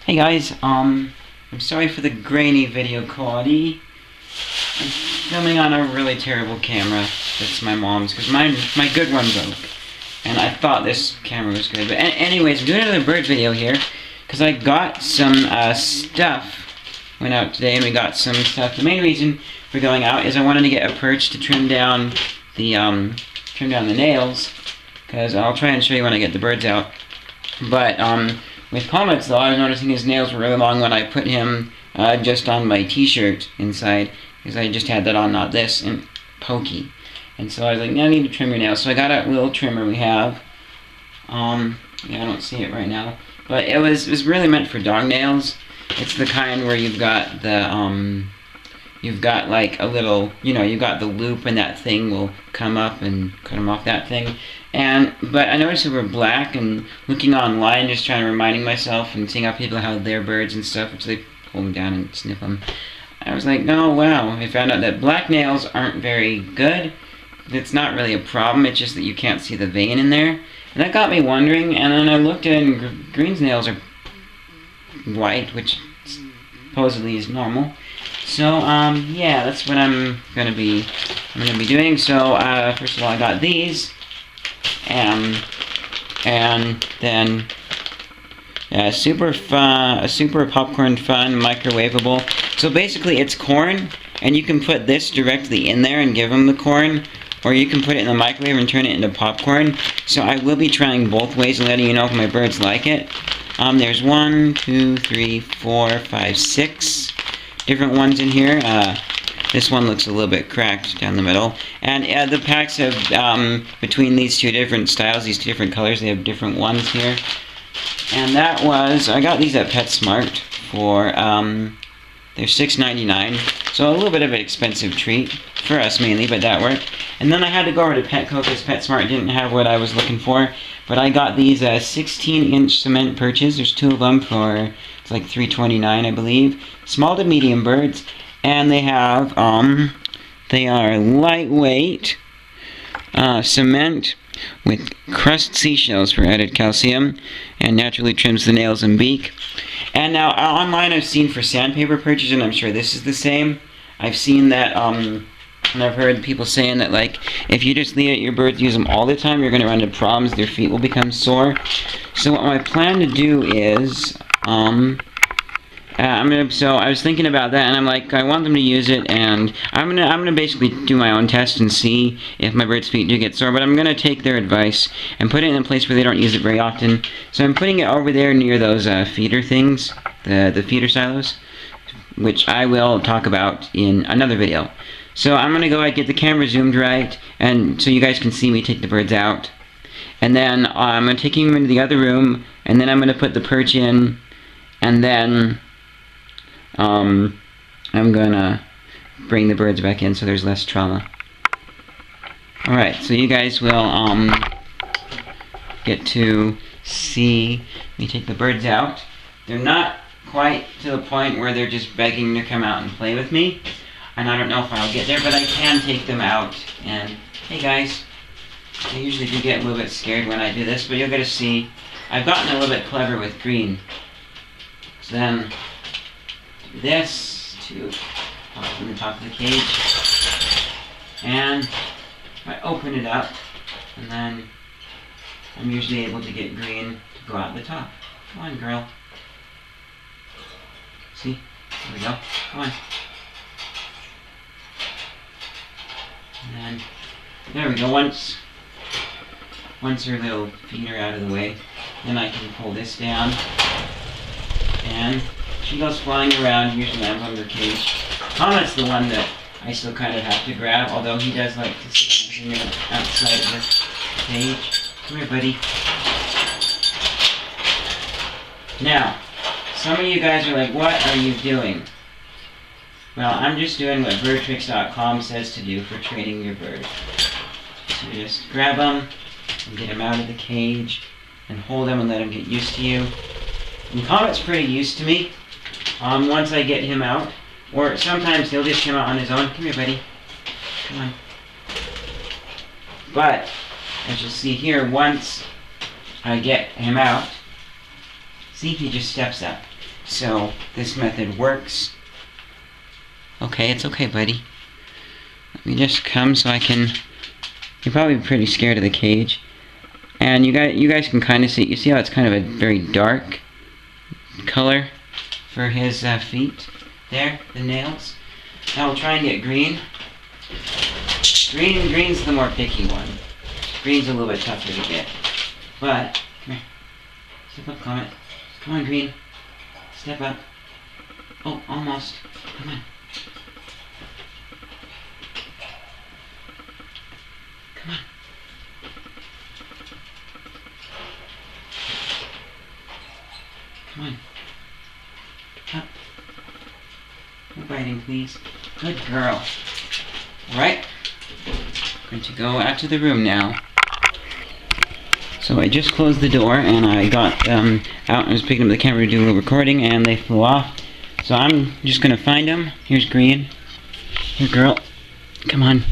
Hey guys, I'm sorry for the grainy video quality. I'm filming on a really terrible camera. That's my mom's, because my good one broke. And I thought this camera was good. But anyways, I'm doing another bird video here, because I got some stuff. Went out today and we got some stuff. The main reason for going out is I wanted to get a perch to trim down the nails, because I'll try and show you when I get the birds out. But with Comets though, I was noticing his nails were really long when I put him just on my t-shirt inside, because I just had that on, not this, and pokey. And so I was like, now I need to trim your nails. So I got a little trimmer we have. Yeah, I don't see it right now. But it was really meant for dog nails. It's the kind where you've got the, you've got like a little, you've got the loop and that thing will come up and cut them off that thing. But I noticed they were black, and looking online, just trying to reminding myself and seeing how people have their birds and stuff, which they pull them down and sniff them. I was like, oh wow, I found out that black nails aren't very good. It's not really a problem, it's just that you can't see the vein in there. And that got me wondering, and then I looked at it, and Green's nails are white, which supposedly is normal. So, yeah, that's what I'm gonna be doing. So, first of all, I got these, and then a super popcorn fun microwavable. So basically, it's corn, and you can put this directly in there and give them the corn, or you can put it in the microwave and turn it into popcorn. So I will be trying both ways and letting you know if my birds like it. There's 1, 2, 3, 4, 5, 6 different ones in here. This one looks a little bit cracked down the middle. And the packs have, between these two different styles, these two different colors, they have different ones here. And that was, I got these at PetSmart for, they're $6.99. So a little bit of an expensive treat, for us mainly, but that worked. And then I had to go over to Petco because PetSmart didn't have what I was looking for. But I got these 16-inch cement perches. There's 2 of them for, it's like $3.29, I believe. Small to medium birds. And they have, they are lightweight cement with crushed seashells for added calcium, and naturally trims the nails and beak. And now online I've seen for sandpaper perches, and I'm sure this is the same. I've seen that, and I've heard people saying that, like, if you just leave your birds use them all the time, you're going to run into problems. Their feet will become sore. So what my plan to do is, so I was thinking about that, and I'm like, I want them to use it, and I'm gonna basically do my own test and see if my birds' feet do get sore. But I'm gonna take their advice and put it in a place where they don't use it very often. So I'm putting it over there near those feeder things, the feeder silos, which I will talk about in another video. So I'm gonna go get the camera zoomed right, and so you guys can see me take the birds out. And then I'm gonna take them into the other room, and then I'm gonna put the perch in, and then I'm gonna bring the birds back in so there's less trauma. Alright, so you guys will get to see me take the birds out. They're not quite to the point where they're just begging to come out and play with me. And I don't know if I'll get there, but I can take them out. And hey guys, I usually do get a little bit scared when I do this, but you're gonna see I've gotten a little bit clever with Green. So then do this to pop in the top of the cage, and I open it up, and then I'm usually able to get Green to go out the top. Come on, girl. See? There we go. Come on. And then, there we go. Once her little feet are out of the way, then I can pull this down, and she goes flying around, usually lands on her cage. Comet's the one that I still kind of have to grab, although he does like to sit on the outside of the cage. Come here, buddy. Now, some of you guys are like, what are you doing? Well, I'm just doing what birdtricks.com says to do for training your bird. So just grab them and get them out of the cage and hold them and let them get used to you. And Comet's pretty used to me once I get him out. Or sometimes he'll just come out on his own. Come here, buddy. Come on. But, as you'll see here, once I get him out, see, he just steps up. So this method works. Okay, it's okay, buddy. Let me just come so I can... You're probably pretty scared of the cage. And you guys can kind of see... You see how it's kind of a very dark color for his feet? There, the nails. Now we'll try and get green. Green's the more picky one. Green's a little bit tougher to get. But, come here. Step up, Comet. Come on, Green. Step up. Oh, almost. Come on. Come on. Come on. Up. No biting, please. Good girl. Alright. Going to go out to the room now. So I just closed the door and I got out and I was picking up the camera to do a little recording and they flew off. So I'm just going to find them. Here's Green. Here, girl. Come on.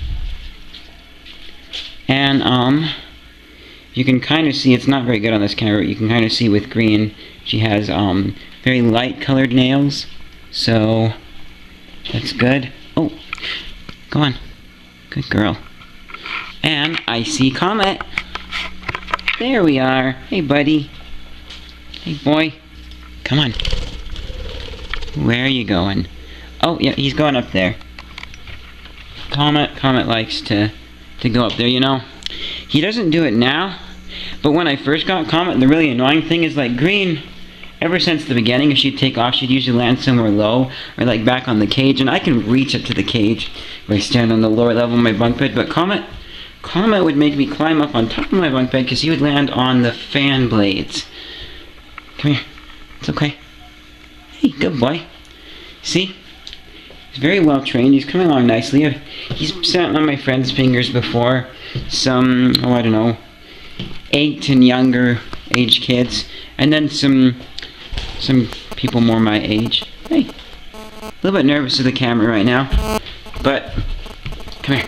And you can kind of see, it's not very good on this camera, but you can kind of see with Green, she has very light colored nails. So that's good. Oh, go on. Good girl. And I see Comet. There we are. Hey, buddy. Hey, boy. Come on. Where are you going? Oh, yeah, he's going up there. Comet likes to go up there, you know. He doesn't do it now, but when I first got Comet, the really annoying thing is, like, Green, ever since the beginning, if she'd take off, she'd usually land somewhere low, or, like, back on the cage, and I can reach up to the cage if I stand on the lower level of my bunk bed, but Comet would make me climb up on top of my bunk bed because he would land on the fan blades. Come here. It's okay. Hey, good boy. See? He's very well trained. He's coming along nicely. He's sat on my friend's fingers before. Some, oh, I don't know, 8 and younger age kids. And then some people more my age. Hey. A little bit nervous of the camera right now. But, come here.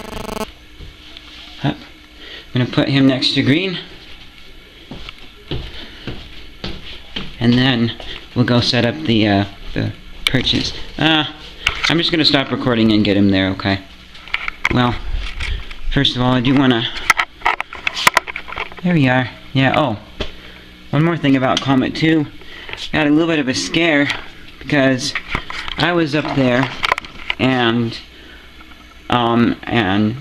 Up. I'm going to put him next to Green. And then we'll go set up the perches. I'm just going to stop recording and get him there, okay? Well, first of all, I do want to... There we are. Yeah, oh. One more thing about Comet 2. Got a little bit of a scare because I was up there and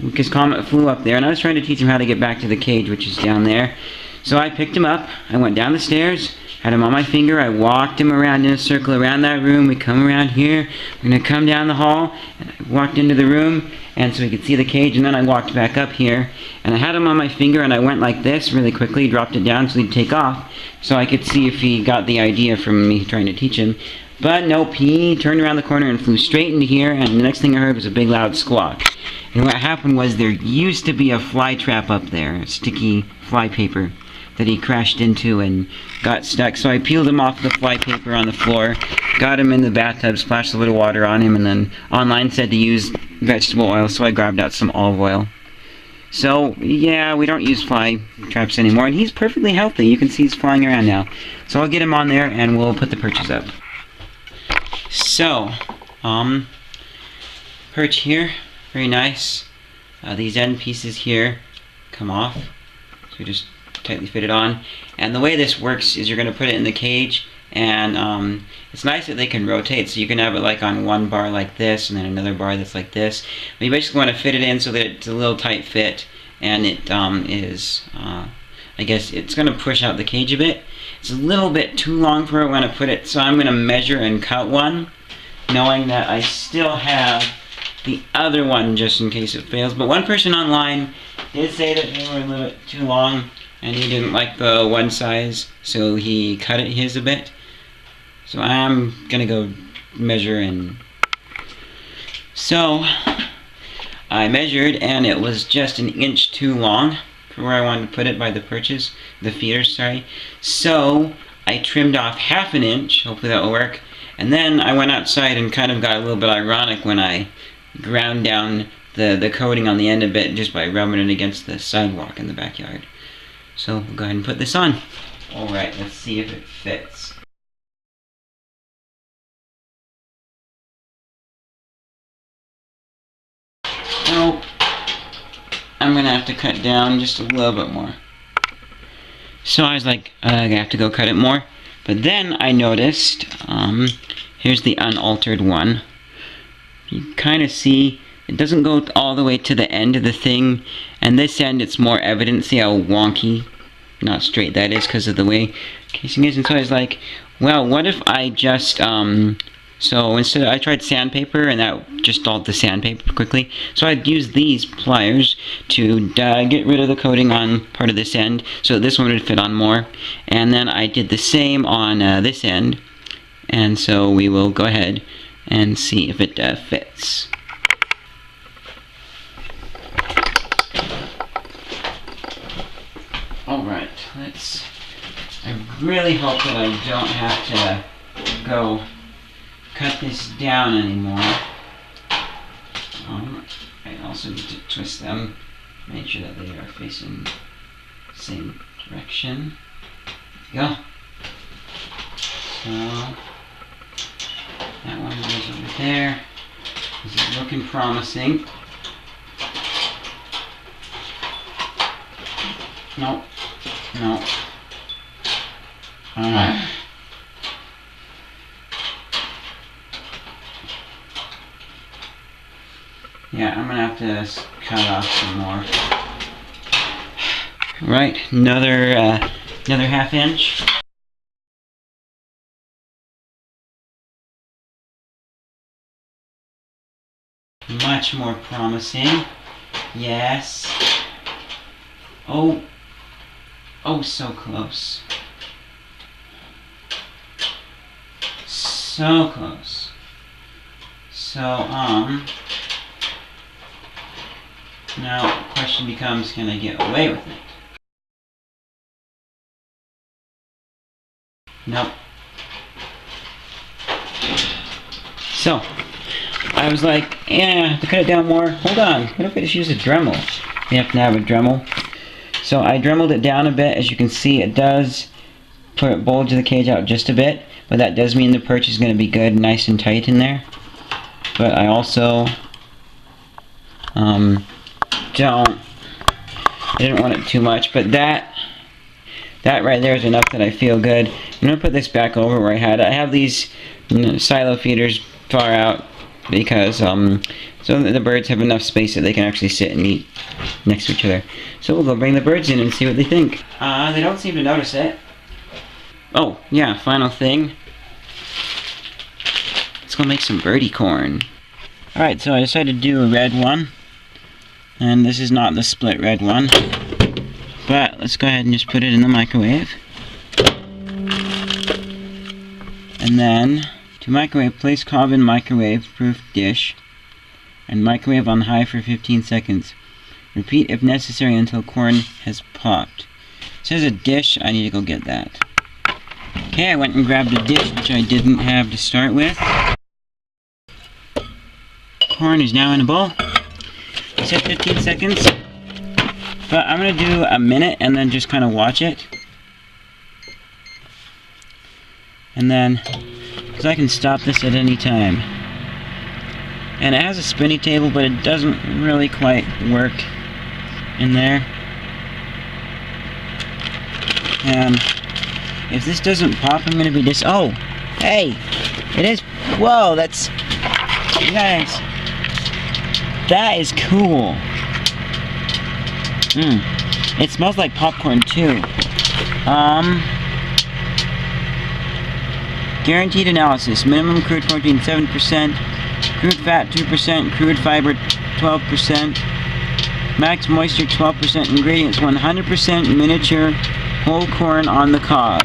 because Comet flew up there and I was trying to teach him how to get back to the cage, which is down there. So I picked him up, I went down the stairs, had him on my finger, I walked him around in a circle around that room, we come around here, we're going to come down the hall, and I walked into the room, and so he could see the cage, and then I walked back up here, and I had him on my finger, and I went like this really quickly, dropped it down so he'd take off, so I could see if he got the idea from me trying to teach him. But nope, he turned around the corner and flew straight into here, and the next thing I heard was a big loud squawk. And what happened was there used to be a fly trap up there, sticky fly paper, that he crashed into and got stuck. So I peeled him off the fly paper on the floor, got him in the bathtub, splashed a little water on him, and then online said to use vegetable oil, so I grabbed out some olive oil. So, yeah, we don't use fly traps anymore, and he's perfectly healthy. You can see he's flying around now. So I'll get him on there, and we'll put the perches up. So, perch here, very nice. These end pieces here come off, so just tightly fit it on. And the way this works is you're going to put it in the cage, and it's nice that they can rotate, so you can have it like on one bar like this, and then another bar that's like this. But you basically want to fit it in so that it's a little tight fit, and it is, I guess it's going to push out the cage a bit. It's a little bit too long for it when I put it, so I'm going to measure and cut one, knowing that I still have the other one just in case it fails. But one person online did say that they were a little bit too long, and he didn't like the one size, so he cut it his a bit. So I'm going to go measure, and so I measured, and it was just an inch too long for where I wanted to put it by the perches, the feeders, sorry. So I trimmed off half an inch, hopefully that will work, and then I went outside and kind of got a little bit ironic when I ground down the coating on the end a bit just by rubbing it against the sidewalk in the backyard. So we'll go ahead and put this on. Alright, let's see if it fits. Nope. I'm gonna have to cut down just a little bit more. So I was like, I have to go cut it more. But then I noticed, here's the unaltered one. You kind of see, it doesn't go all the way to the end of the thing. And this end, it's more evident. See how wonky, not straight that is because of the way casing is. And so I was like, well, what if I just, so instead I tried sandpaper and that just dulled the sandpaper quickly. So I'd use these pliers to get rid of the coating on part of this end so this one would fit on more. And then I did the same on this end. And so we will go ahead and see if it fits. Alright, I really hope that I don't have to go cut this down anymore. I also need to twist them, make sure that they are facing the same direction. There we go. So that one goes over there. This is looking promising. Nope. No. Alright. Yeah, I'm gonna have to cut off some more. Right, another ½ inch. Much more promising. Yes. Oh, so close. So close. So, now the question becomes, can I get away with it? Nope. So, I was like, yeah, to cut it down more. Hold on, what if I just use a Dremel? You have to have a Dremel. So I Dremeled it down a bit. As you can see, it does bulge the cage out just a bit, but that does mean the perch is going to be good, nice and tight in there. But I also didn't want it too much, but that right there is enough that I feel good. I'm going to put this back over where I had it. I have these silo feeders far out because so that the birds have enough space that they can actually sit and eat next to each other. So we'll go bring the birds in and see what they think. They don't seem to notice it. Oh, yeah, final thing. Let's go make some birdie corn. Alright, so I decided to do a red one. And this is not the split red one. But let's go ahead and just put it in the microwave. And then, to microwave, place cob in microwave-proof dish. And microwave on high for 15 seconds. Repeat if necessary until corn has popped. It says a dish, I need to go get that. Okay, I went and grabbed a dish, which I didn't have to start with. Corn is now in a bowl. I said 15 seconds. But I'm going to do a minute and then just kind of watch it. And then, because I can stop this at any time. And it has a spinny table, but it doesn't really quite work in there. And if this doesn't pop, I'm going to be oh, hey, it is, whoa, that's, you guys, that is cool. It smells like popcorn too. Guaranteed analysis, minimum crude protein 7%, crude fat 2%, crude fiber 12%, max moisture 12%, ingredients 100% miniature whole corn on the cob.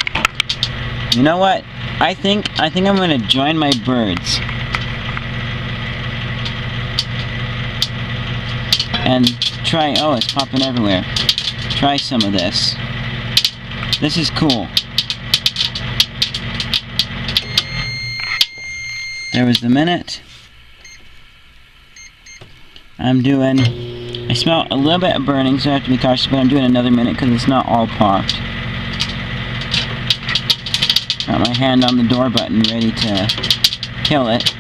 You know what? I think I'm gonna join my birds and try. Oh, it's popping everywhere. Try some of this. This is cool. There was the minute. I smell a little bit of burning, so I have to be cautious, but I'm doing another minute because it's not all popped. Got my hand on the door button ready to kill it.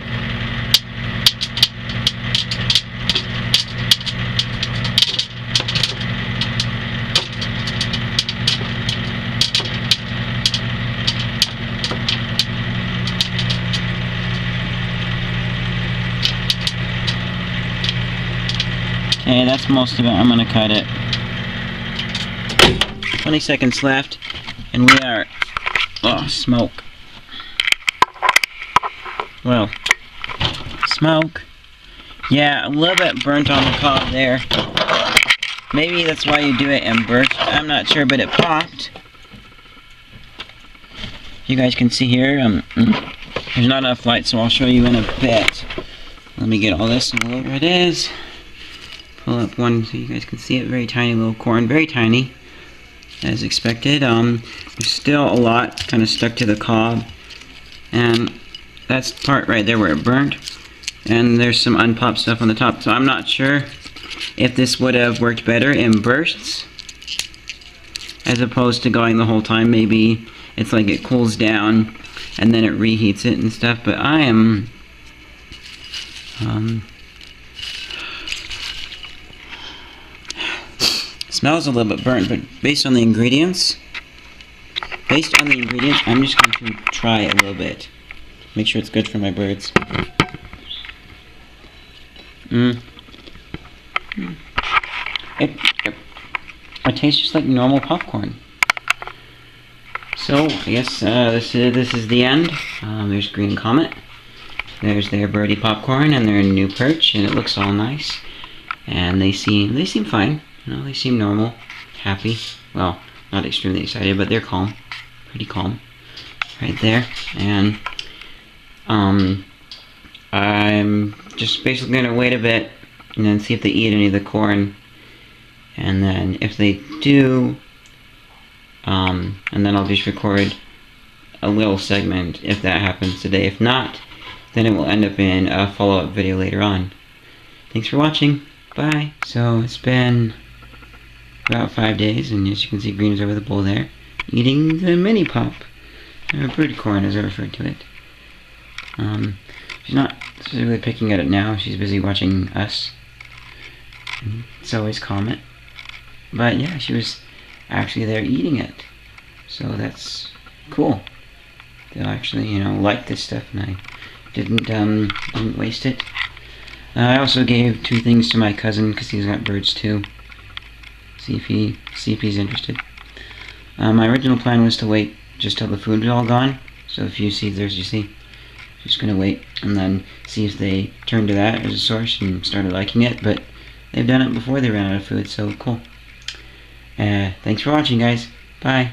Okay, that's most of it. I'm gonna cut it. 20 seconds left, and we are, oh, smoke. Well, smoke. Yeah, a little bit burnt on the cob there. Maybe that's why you do it in bursts. I'm not sure, but it popped. You guys can see here, there's not enough light, so I'll show you in a bit. Let me get all this, and there it is. Pull up one so you guys can see it. Very tiny little corn, very tiny, as expected. There's still a lot kind of stuck to the cob, and that's the part right there where it burned. And there's some unpopped stuff on the top, so I'm not sure if this would have worked better in bursts as opposed to going the whole time. Maybe it's like it cools down and then it reheats it and stuff, but I am smells a little bit burnt, but based on the ingredients, I'm just going to try it a little bit, make sure it's good for my birds. It tastes just like normal popcorn. So I guess this is the end. There's Green Comet. There's their birdie popcorn and their new perch, and it looks all nice. And they seem fine. You know, they seem normal, happy. Well, not extremely excited, but they're calm, pretty calm, right there. And I'm just basically gonna wait a bit and then see if they eat any of the corn, and then if they do, and then I'll just record a little segment if that happens today. If not, then it will end up in a follow-up video later on. Thanks for watching. Bye. So it's been about 5 days, and as you can see, Green is over the bowl there, eating the mini pop, or bird corn as I refer to it. She's not specifically picking at it now. She's busy watching us. And it's always Comet. But yeah, she was actually there eating it. So that's cool. They'll actually, you know, like this stuff, and I didn't waste it. I also gave 2 things to my cousin because he's got birds too. See if he's interested. My original plan was to wait just till the food was all gone. So a few seeds there, as you see. Just gonna wait and then see if they turn to that as a source and started liking it. But they've done it before they ran out of food, so cool. Thanks for watching, guys. Bye.